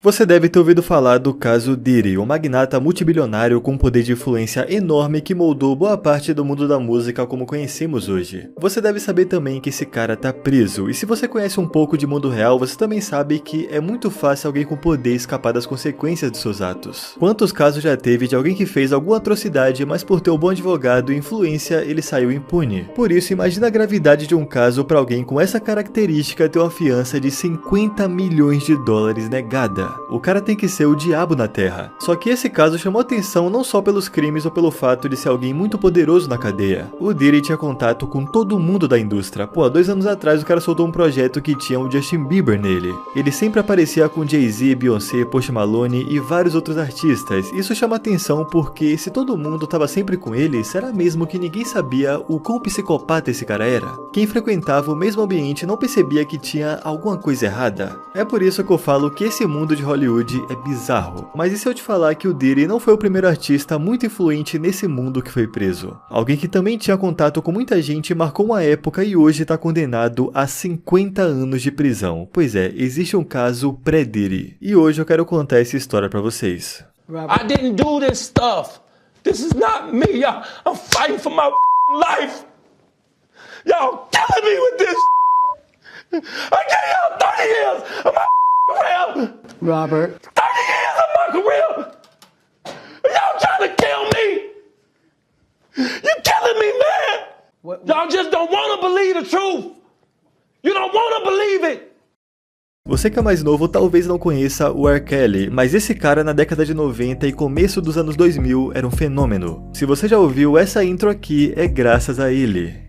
Você deve ter ouvido falar do caso Diddy, um magnata multibilionário com um poder de influência enorme que moldou boa parte do mundo da música como conhecemos hoje. Você deve saber também que esse cara tá preso, e se você conhece um pouco de mundo real, você também sabe que é muito fácil alguém com poder escapar das consequências de seus atos. Quantos casos já teve de alguém que fez alguma atrocidade, mas por ter um bom advogado e influência, ele saiu impune? Por isso, imagina a gravidade de um caso para alguém com essa característica ter uma fiança de 50 milhões de dólares negada. O cara tem que ser o diabo na terra. Só que esse caso chamou atenção não só pelos crimes ou pelo fato de ser alguém muito poderoso na cadeia. O Diddy tinha contato com todo mundo da indústria. Pô, há 2 anos atrás o cara soltou um projeto que tinha o Justin Bieber nele. Ele sempre aparecia com Jay-Z, Beyoncé, Post Malone e vários outros artistas. Isso chama atenção porque se todo mundo tava sempre com ele, será mesmo que ninguém sabia o quão psicopata esse cara era? Quem frequentava o mesmo ambiente não percebia que tinha alguma coisa errada? É por isso que eu falo que esse mundo de Hollywood é bizarro. Mas e se eu te falar que o Diddy não foi o primeiro artista muito influente nesse mundo que foi preso? Alguém que também tinha contato com muita gente, marcou uma época e hoje está condenado a 50 anos de prisão. Pois é, existe um caso pré-Diddy. E hoje eu quero contar essa história pra vocês. I didn't do this stuff. This is not me. I'm fighting for my life. Y'all killing me with this. I gave y'all 30 years of my career. Robert. 30 years of my career. Y'all trying to kill me. You killing me, man. Y'all just don't want to believe the truth. You don't want to believe it. Você que é mais novo talvez não conheça o R. Kelly, mas esse cara na década de 90 e começo dos anos 2000 era um fenômeno. Se você já ouviu essa intro aqui, é graças a ele.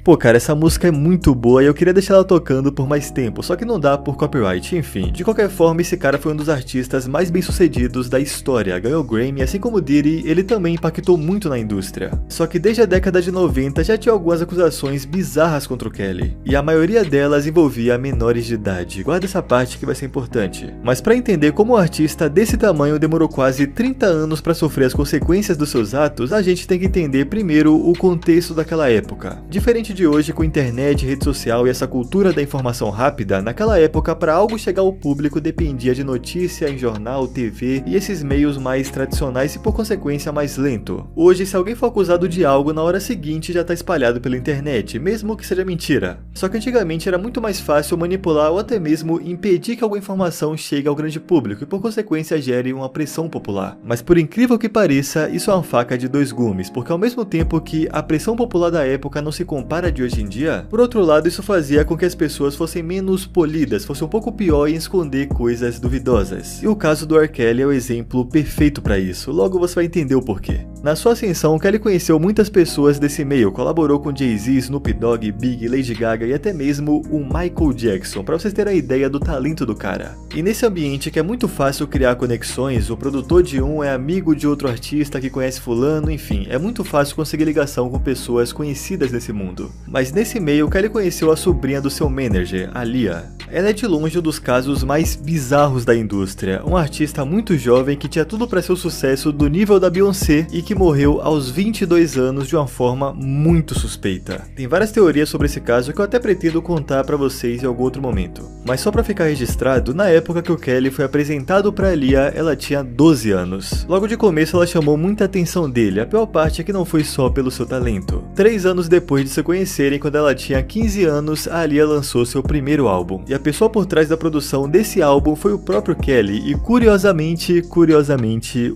Pô, cara, essa música é muito boa e eu queria deixar ela tocando por mais tempo, só que não dá por copyright, enfim. De qualquer forma, esse cara foi um dos artistas mais bem-sucedidos da história, ganhou Grammy, assim como Diddy, ele também impactou muito na indústria. Só que desde a década de 90 já tinha algumas acusações bizarras contra o Kelly, e a maioria delas envolvia menores de idade. Guarda essa parte que vai ser importante. Mas pra entender como um artista desse tamanho demorou quase 30 anos pra sofrer as consequências dos seus atos, a gente tem que entender primeiro o contexto daquela época. Diferente de hoje, com internet, rede social e essa cultura da informação rápida, naquela época, para algo chegar ao público dependia de notícia em jornal, TV e esses meios mais tradicionais e por consequência mais lento. Hoje, se alguém for acusado de algo, na hora seguinte já está espalhado pela internet, mesmo que seja mentira. Só que antigamente era muito mais fácil manipular ou até mesmo impedir que alguma informação chegue ao grande público e por consequência gere uma pressão popular. Mas por incrível que pareça, isso é uma faca de 2 gumes, porque ao mesmo tempo que a pressão popular da época não se compara de hoje em dia, por outro lado isso fazia com que as pessoas fossem menos polidas, fosse um pouco pior em esconder coisas duvidosas. E o caso do R. Kelly é o exemplo perfeito para isso, logo você vai entender o porquê. Na sua ascensão, Kelly conheceu muitas pessoas desse meio, colaborou com Jay-Z, Snoop Dogg, Big, Lady Gaga e até mesmo o Michael Jackson, para vocês terem a ideia do talento do cara. E nesse ambiente que é muito fácil criar conexões, o produtor de um é amigo de outro artista que conhece fulano, enfim, é muito fácil conseguir ligação com pessoas conhecidas desse mundo. Mas nesse meio, Kelly conheceu a sobrinha do seu manager, a Lia. Ela é de longe um dos casos mais bizarros da indústria, um artista muito jovem que tinha tudo para ser um sucesso do nível da Beyoncé e que morreu aos 22 anos de uma forma muito suspeita. Tem várias teorias sobre esse caso que eu até pretendo contar para vocês em algum outro momento. Mas só para ficar registrado, na época que o Kelly foi apresentado para Lia, ela tinha 12 anos. Logo de começo ela chamou muita atenção dele, a pior parte é que não foi só pelo seu talento. 3 anos depois de se conhecerem, quando ela tinha 15 anos, a Lia lançou seu primeiro álbum. E a pessoa por trás da produção desse álbum foi o próprio Kelly, e curiosamente,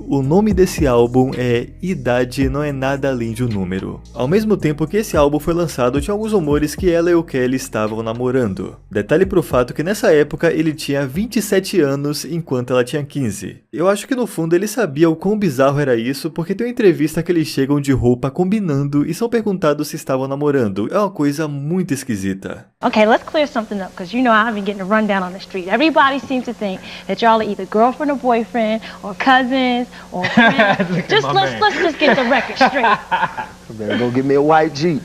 o nome desse álbum é Idade Não É Nada Além de um Número. Ao mesmo tempo que esse álbum foi lançado, tinha alguns rumores que ela e o Kelly estavam namorando. Detalhe pro fato que nessa época ele tinha 27 anos, enquanto ela tinha 15. Eu acho que no fundo ele sabia o quão bizarro era isso, porque tem uma entrevista que eles chegam de roupa combinando e são perguntados se estavam namorando. É uma coisa muito esquisita. Okay, let's clear something up, because you know I've been getting a rundown on the street. Everybody seems to think that y'all are either girlfriend or boyfriend, or cousins, or friends. Let's just get the record straight. I better go get me a white Jeep.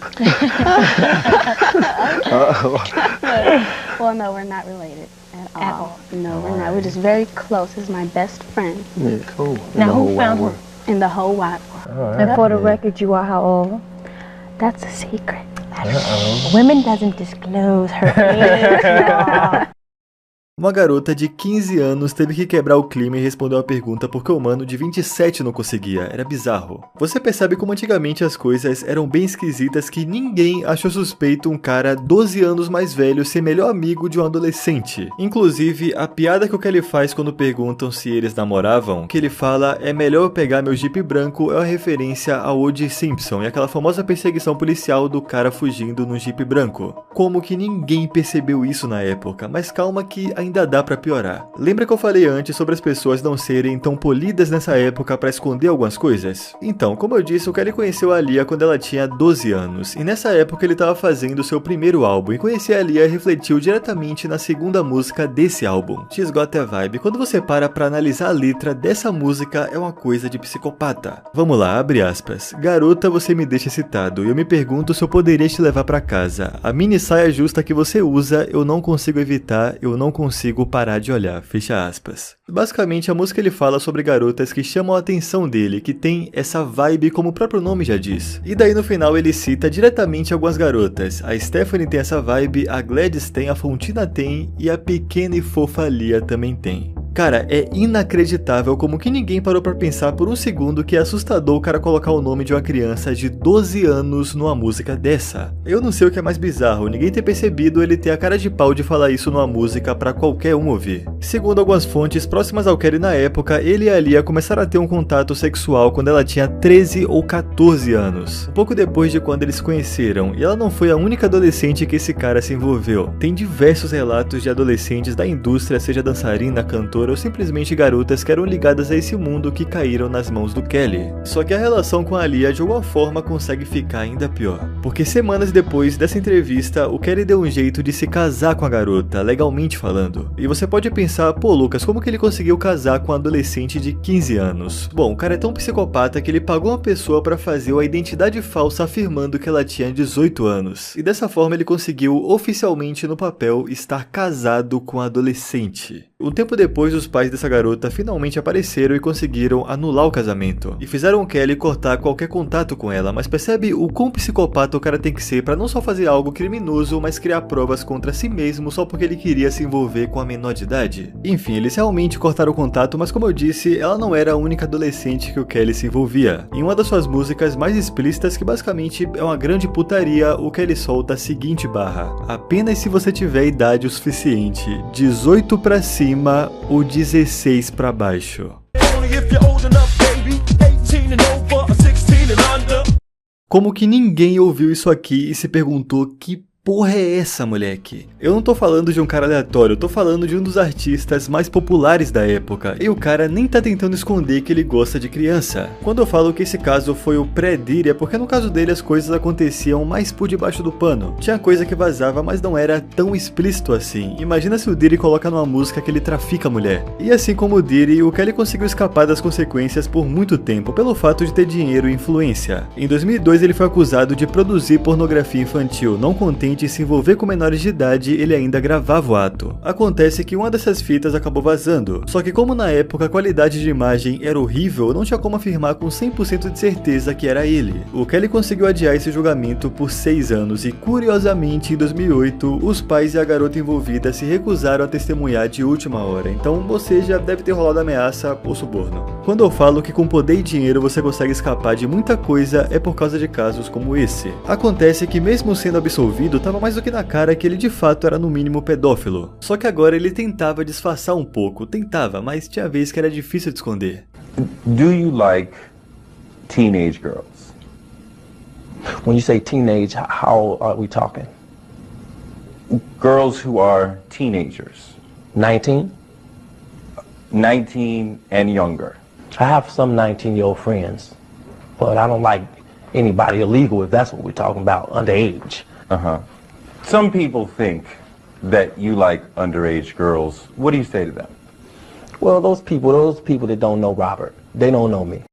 Well, no, we're not related at all. No, we're not. We're just very close. He's my best friend. Yeah, cool. Now, who found who? In the whole wide world. And for the record, you are how old? That's a secret. Women doesn't disclose her age. Uma garota de 15 anos teve que quebrar o clima e responder uma pergunta porque o mano de 27 não conseguia, era bizarro. Você percebe como antigamente as coisas eram bem esquisitas que ninguém achou suspeito um cara 12 anos mais velho ser melhor amigo de um adolescente. Inclusive, a piada que o Kelly faz quando perguntam se eles namoravam, que ele fala é melhor eu pegar meu Jeep branco, é uma referência ao O.J. Simpson e aquela famosa perseguição policial do cara fugindo no Jeep branco. Como que ninguém percebeu isso na época, mas calma que ainda dá pra piorar. Lembra que eu falei antes sobre as pessoas não serem tão polidas nessa época pra esconder algumas coisas? Então, como eu disse, o Kelly conheceu a Aaliyah quando ela tinha 12 anos, e nessa época ele tava fazendo seu primeiro álbum, e conhecer a Aaliyah refletiu diretamente na segunda música desse álbum, She's Got a Vibe. Quando você para pra analisar a letra dessa música, é uma coisa de psicopata. Vamos lá, abre aspas. Garota, você me deixa excitado, e eu me pergunto se eu poderia te levar pra casa. A mini saia justa que você usa, eu não consigo evitar, eu não consigo parar de olhar, fecha aspas. Basicamente, a música ele fala sobre garotas que chamam a atenção dele, que tem essa vibe como o próprio nome já diz. E daí no final ele cita diretamente algumas garotas. A Stephanie tem essa vibe, a Gladys tem, a Fontina tem e a pequena e fofa Aaliyah também tem. Cara, é inacreditável como que ninguém parou pra pensar por um segundo que é assustador o cara colocar o nome de uma criança de 12 anos numa música dessa. Eu não sei o que é mais bizarro, ninguém ter percebido ele ter a cara de pau de falar isso numa música pra qualquer um ouvir. Segundo algumas fontes próximas ao Kelly na época, ele e a Aaliyah começaram a ter um contato sexual quando ela tinha 13 ou 14 anos. Um pouco depois de quando eles se conheceram, e ela não foi a única adolescente que esse cara se envolveu. Tem diversos relatos de adolescentes da indústria, seja dançarina, cantora ou simplesmente garotas que eram ligadas a esse mundo que caíram nas mãos do Kelly. Só que a relação com a Aaliyah de alguma forma consegue ficar ainda pior. Porque semanas depois dessa entrevista, o Kelly deu um jeito de se casar com a garota, legalmente falando. E você pode pensar, pô Lucas, como que ele conseguiu casar com um adolescente de 15 anos? Bom, o cara é tão psicopata que ele pagou uma pessoa pra fazer uma identidade falsa afirmando que ela tinha 18 anos. E dessa forma ele conseguiu oficialmente no papel estar casado com a adolescente. Um tempo depois, os pais dessa garota finalmente apareceram e conseguiram anular o casamento. E fizeram o Kelly cortar qualquer contato com ela, mas percebe o quão psicopata o cara tem que ser pra não só fazer algo criminoso, mas criar provas contra si mesmo só porque ele queria se envolver com a menor de idade? Enfim, eles realmente cortaram o contato, mas como eu disse, ela não era a única adolescente que o Kelly se envolvia. Em uma das suas músicas mais explícitas, que basicamente é uma grande putaria, o Kelly solta a seguinte barra: apenas se você tiver idade o suficiente, 18 pra cima ou 16 pra baixo. Como que ninguém ouviu isso aqui e se perguntou que porra é essa, moleque? Eu não tô falando de um cara aleatório, eu tô falando de um dos artistas mais populares da época, e o cara nem tá tentando esconder que ele gosta de criança. Quando eu falo que esse caso foi o pré-Diddy, é porque no caso dele as coisas aconteciam mais por debaixo do pano. Tinha coisa que vazava, mas não era tão explícito assim. Imagina se o Diddy coloca numa música que ele trafica mulher. E assim como o Diddy, o Kelly conseguiu escapar das consequências por muito tempo, pelo fato de ter dinheiro e influência. Em 2002 ele foi acusado de produzir pornografia infantil, não contente em se envolver com menores de idade, ele ainda gravava o ato. Acontece que uma dessas fitas acabou vazando, só que como na época a qualidade de imagem era horrível, não tinha como afirmar com 100% de certeza que era ele. O Kelly conseguiu adiar esse julgamento por 6 anos e, curiosamente, em 2008, os pais e a garota envolvida se recusaram a testemunhar de última hora, então você já deve ter rolado ameaça ou suborno. Quando eu falo que com poder e dinheiro você consegue escapar de muita coisa, é por causa de casos como esse. Acontece que mesmo sendo absolvido, tava mais do que na cara que ele de fato era no mínimo pedófilo. Só que agora ele tentava disfarçar um pouco, mas tinha vezes que era difícil de esconder. Do you like teenage girls? When you say teenage, how are we talking? Girls who are teenagers. 19? 19 and younger. I have some 19-year-old friends, but I don't like anybody illegal if that's what we're talking about, underage. Uh-huh. Some people think that you like underage girls. What do you say to them? Well, those people that don't know Robert, they don't know me.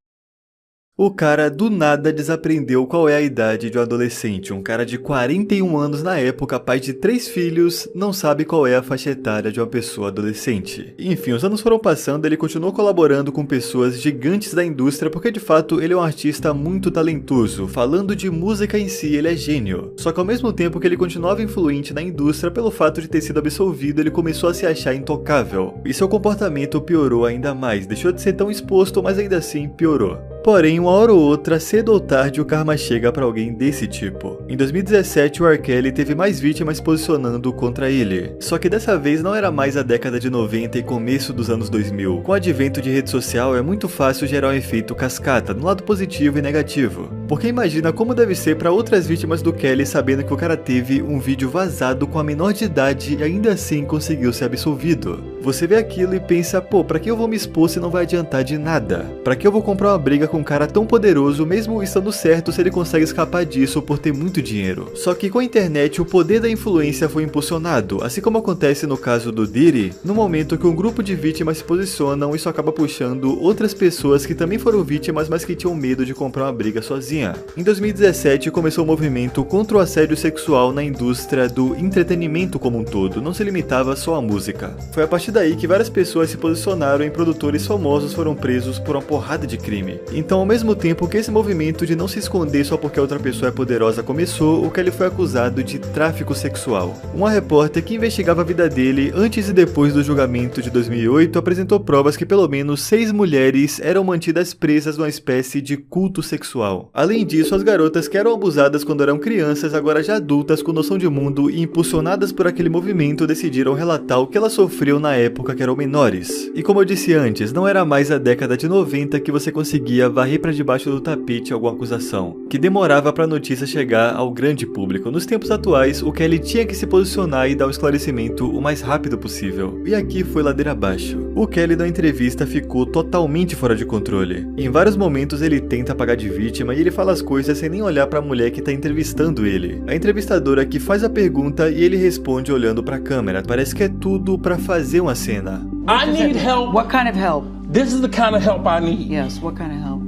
O cara do nada desaprendeu qual é a idade de um adolescente. Um cara de 41 anos na época, pai de 3 filhos, não sabe qual é a faixa etária de uma pessoa adolescente. Enfim, os anos foram passando, ele continuou colaborando com pessoas gigantes da indústria porque de fato ele é um artista muito talentoso. Falando de música em si, ele é gênio. Só que ao mesmo tempo que ele continuava influente na indústria, pelo fato de ter sido absolvido, ele começou a se achar intocável. E seu comportamento piorou ainda mais, deixou de ser tão exposto, mas ainda assim piorou. Porém, uma hora ou outra, cedo ou tarde, o karma chega pra alguém desse tipo. Em 2017, o R. Kelly teve mais vítimas posicionando contra ele. Só que dessa vez não era mais a década de 90 e começo dos anos 2000. Com o advento de rede social, é muito fácil gerar um efeito cascata, no lado positivo e negativo. Porque imagina como deve ser pra outras vítimas do Kelly sabendo que o cara teve um vídeo vazado com a menor de idade e ainda assim conseguiu ser absolvido. Você vê aquilo e pensa, pô, pra que eu vou me expor se não vai adiantar de nada? Pra que eu vou comprar uma briga com um cara tão poderoso, mesmo estando certo se ele consegue escapar disso por ter muito dinheiro? Só que com a internet, o poder da influência foi impulsionado, assim como acontece no caso do Diddy. No momento que um grupo de vítimas se posicionam, isso acaba puxando outras pessoas que também foram vítimas, mas que tinham medo de comprar uma briga sozinha. Em 2017, começou o movimento contra o assédio sexual na indústria do entretenimento como um todo, não se limitava só à música. Foi a partir daí que várias pessoas se posicionaram e produtores famosos foram presos por uma porrada de crime. Então, ao mesmo tempo que esse movimento de não se esconder só porque a outra pessoa é poderosa começou, o Kelly foi acusado de tráfico sexual. Uma repórter que investigava a vida dele antes e depois do julgamento de 2008 apresentou provas que pelo menos 6 mulheres eram mantidas presas numa espécie de culto sexual. Além disso, as garotas que eram abusadas quando eram crianças, agora já adultas com noção de mundo e impulsionadas por aquele movimento, decidiram relatar o que elas sofriam na época que eram menores. E como eu disse antes, não era mais a década de 90 que você conseguia varrer para debaixo do tapete alguma acusação, que demorava para a notícia chegar ao grande público. Nos tempos atuais, o Kelly tinha que se posicionar e dar o esclarecimento o mais rápido possível. E aqui foi ladeira abaixo. O Kelly na entrevista ficou totalmente fora de controle. Em vários momentos ele tenta pagar de vítima e ele fala as coisas sem nem olhar para a mulher que está entrevistando ele. A entrevistadora que faz a pergunta e ele responde olhando para a câmera. Parece que é tudo para fazer uma cena. I need help. What kind of help? This is the kind of help I need. Yes, what kind of help?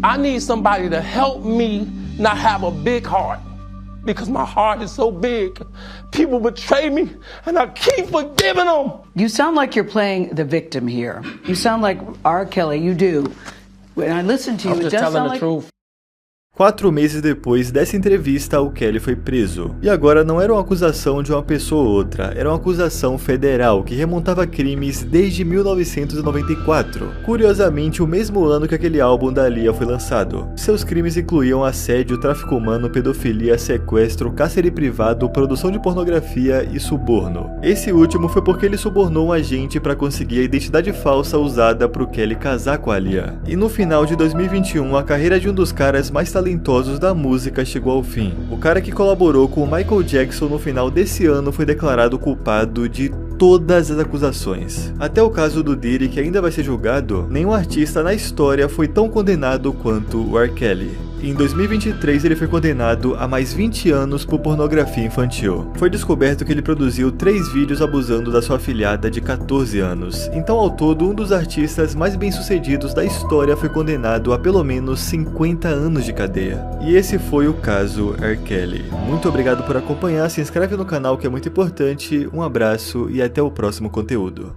I need somebody to help me not have a big heart. Because my heart is so big. People betray me and I keep forgiving them. You sound like you're playing the victim here. You sound like R. Kelly, you do. When I listen to you, I'm it just does telling sound the like... truth. 4 meses depois dessa entrevista, o Kelly foi preso. E agora não era uma acusação de uma pessoa ou outra, era uma acusação federal que remontava crimes desde 1994. Curiosamente, o mesmo ano que aquele álbum da Aaliyah foi lançado. Seus crimes incluíam assédio, tráfico humano, pedofilia, sequestro, cárcere privado, produção de pornografia e suborno. Esse último foi porque ele subornou um agente para conseguir a identidade falsa usada para o Kelly casar com a Aaliyah. E no final de 2021, a carreira de um dos caras mais talentosos da música chegou ao fim. O cara que colaborou com o Michael Jackson no final desse ano foi declarado culpado de todas as acusações. Até o caso do Diddy, que ainda vai ser julgado, nenhum artista na história foi tão condenado quanto o R. Kelly. Em 2023 ele foi condenado a mais 20 anos por pornografia infantil. Foi descoberto que ele produziu 3 vídeos abusando da sua afilhada de 14 anos. Então ao todo, um dos artistas mais bem-sucedidos da história foi condenado a pelo menos 50 anos de cadeia. E esse foi o caso R. Kelly. Muito obrigado por acompanhar, se inscreve no canal que é muito importante, um abraço e até o próximo conteúdo.